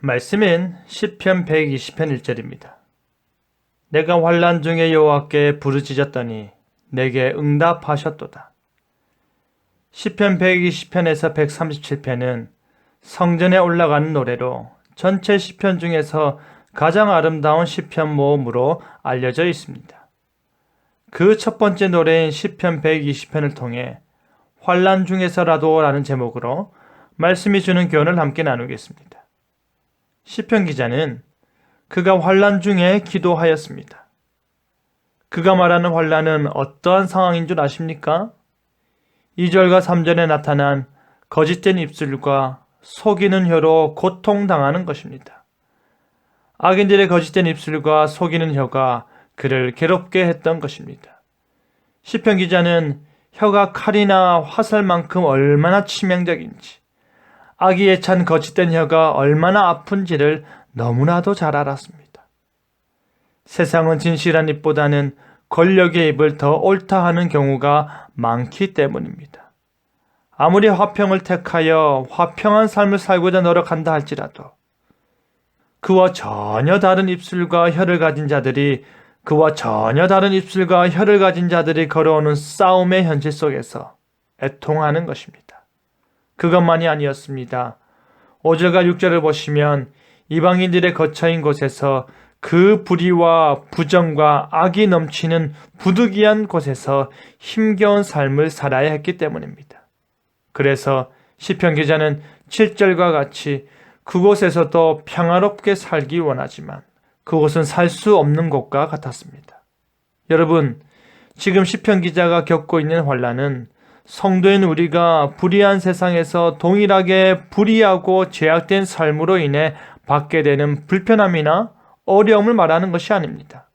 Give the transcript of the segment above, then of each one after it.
말씀은 시편 120편 1절입니다. 내가 환난 중에 여호와께 부르짖었더니 내게 응답하셨도다. 시편 120편에서 137편은 성전에 올라가는 노래로 전체 시편 중에서 가장 아름다운 시편 모음으로 알려져 있습니다. 그 첫 번째 노래인 시편 120편을 통해 환난 중에서라도 라는 제목으로 말씀이 주는 교훈을 함께 나누겠습니다. 시편 기자는 그가 환난 중에 기도하였습니다. 그가 말하는 환난은 어떠한 상황인 줄 아십니까? 2절과 3절에 나타난 거짓된 입술과 속이는 혀로 고통당하는 것입니다. 악인들의 거짓된 입술과 속이는 혀가 그를 괴롭게 했던 것입니다. 시편 기자는 혀가 칼이나 화살만큼 얼마나 치명적인지, 악의에 찬 거짓된 혀가 얼마나 아픈지를 너무나도 잘 알았습니다. 세상은 진실한 입보다는 권력의 입을 더 옳다 하는 경우가 많기 때문입니다. 아무리 화평을 택하여 화평한 삶을 살고자 노력한다 할지라도 그와 전혀 다른 입술과 혀를 가진 자들이 걸어오는 싸움의 현실 속에서 애통하는 것입니다. 그것만이 아니었습니다. 5절과 6절을 보시면 이방인들의 거처인 곳에서 그 불의와 부정과 악이 넘치는 부득이한 곳에서 힘겨운 삶을 살아야 했기 때문입니다. 그래서 시편 기자는 7절과 같이 그곳에서도 평화롭게 살기 원하지만 그곳은 살 수 없는 곳과 같았습니다. 여러분, 지금 시편 기자가 겪고 있는 환난은 성도인 우리가 불의한 세상에서 동일하게 불의하고 죄악된 삶으로 인해 받게 되는 불편함이나 어려움을 말하는 것이 아닙니다.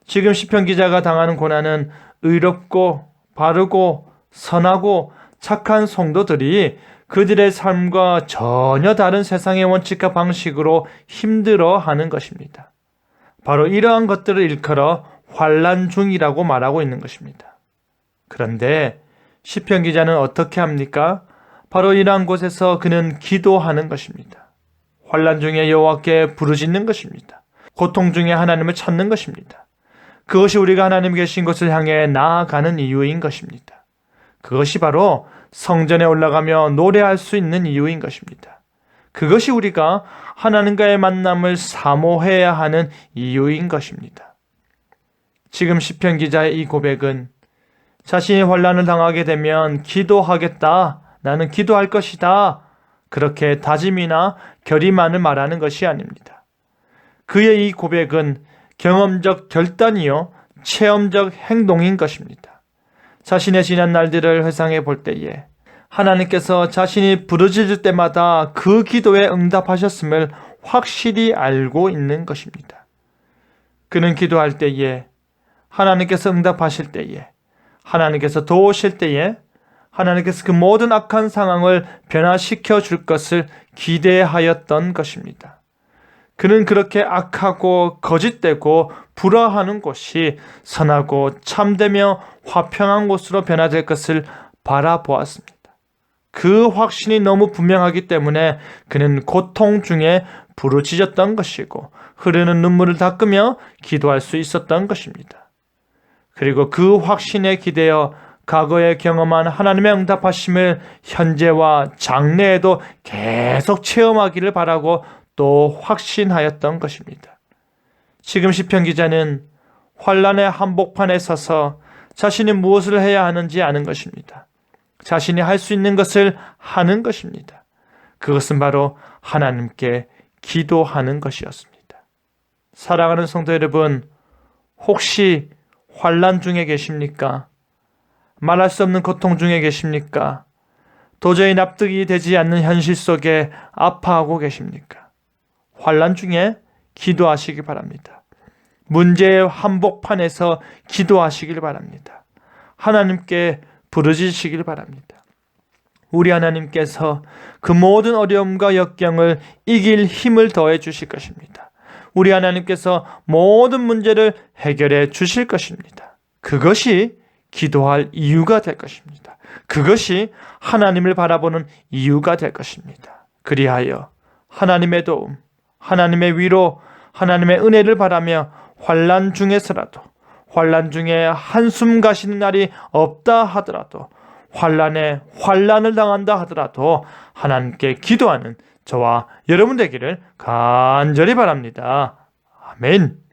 지금 시편 기자가 당하는 고난은 의롭고 바르고 선하고 착한 성도들이 그들의 삶과 전혀 다른 세상의 원칙과 방식으로 힘들어하는 것입니다. 바로 이러한 것들을 일컬어 환난 중이라고 말하고 있는 것입니다. 그런데 시편 기자는 어떻게 합니까? 바로 이러한 곳에서 그는 기도하는 것입니다. 환난 중에 여호와께 부르짖는 것입니다. 고통 중에 하나님을 찾는 것입니다. 그것이 우리가 하나님 계신 곳을 향해 나아가는 이유인 것입니다. 그것이 바로 성전에 올라가며 노래할 수 있는 이유인 것입니다. 그것이 우리가 하나님과의 만남을 사모해야 하는 이유인 것입니다. 지금 시편 기자의 이 고백은 자신이 환난을 당하게 되면 기도하겠다, 나는 기도할 것이다, 그렇게 다짐이나 결의만을 말하는 것이 아닙니다. 그의 이 고백은 경험적 결단이요 체험적 행동인 것입니다. 자신의 지난 날들을 회상해 볼 때에 하나님께서 자신이 부르짖을 때마다 그 기도에 응답하셨음을 확실히 알고 있는 것입니다. 그는 기도할 때에, 하나님께서 응답하실 때에, 하나님께서 도우실 때에, 하나님께서 그 모든 악한 상황을 변화시켜 줄 것을 기대하였던 것입니다. 그는 그렇게 악하고 거짓되고 불화하는 곳이 선하고 참되며 화평한 곳으로 변화될 것을 바라보았습니다. 그 확신이 너무 분명하기 때문에 그는 고통 중에 부르짖었던 것이고 흐르는 눈물을 닦으며 기도할 수 있었던 것입니다. 그리고 그 확신에 기대어 과거에 경험한 하나님의 응답하심을 현재와 장래에도 계속 체험하기를 바라고 또 확신하였던 것입니다. 지금 시편 기자는 환난의 한복판에 서서 자신이 무엇을 해야 하는지 아는 것입니다. 자신이 할 수 있는 것을 하는 것입니다. 그것은 바로 하나님께 기도하는 것이었습니다. 사랑하는 성도 여러분, 혹시 환난 중에 계십니까? 말할 수 없는 고통 중에 계십니까? 도저히 납득이 되지 않는 현실 속에 아파하고 계십니까? 환난 중에 기도하시기 바랍니다. 문제의 한복판에서 기도하시길 바랍니다. 하나님께 부르짖으시길 바랍니다. 우리 하나님께서 그 모든 어려움과 역경을 이길 힘을 더해 주실 것입니다. 우리 하나님께서 모든 문제를 해결해 주실 것입니다. 그것이 기도할 이유가 될 것입니다. 그것이 하나님을 바라보는 이유가 될 것입니다. 그리하여 하나님의 도움, 하나님의 위로, 하나님의 은혜를 바라며 환난 중에서라도, 환난 중에 한숨 가시는 날이 없다 하더라도, 환난에 환난을 당한다 하더라도 하나님께 기도하는 저와 여러분 되기를 간절히 바랍니다. 아멘.